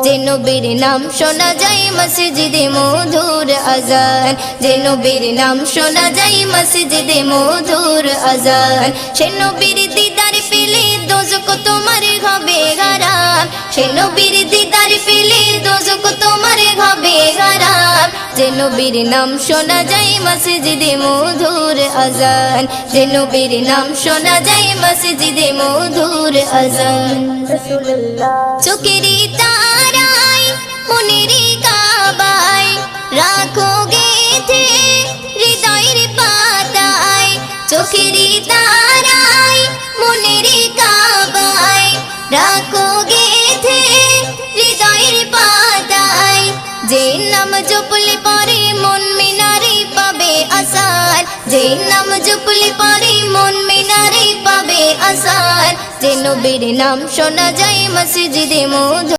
যে নবীর নাম শোনা যায় মসজিদে মধুর আজান, যে নবীর নাম শোনা যায় মসজিদে মধুর আজান। সে নবীর দিদার পেলে দোজখ তোমার হবে হারাম, সে নবীর দিদার পেলে দোজখ তোমার হবে হারাম। যে নবীর নাম শোনা যায় মসজিদে মধুর আজান, যে নবীর নাম শোনা যায় মসজিদে মধুর আজান। চোখেরই তারায় মনেরই কাবায় রাখো গেথে হৃদয়ের পাতায়, চোখেরই তারায় মনেরই কাবায় রাখো গেথে হৃদয়ের পাতায়। যে নাম জপলে পরে মন মিনারে পাবে আসার, যে নাম জপলে পরে মন মিনারে পাবে আসার। যে নবীর নাম শোনা যায় মসজিদে মধুর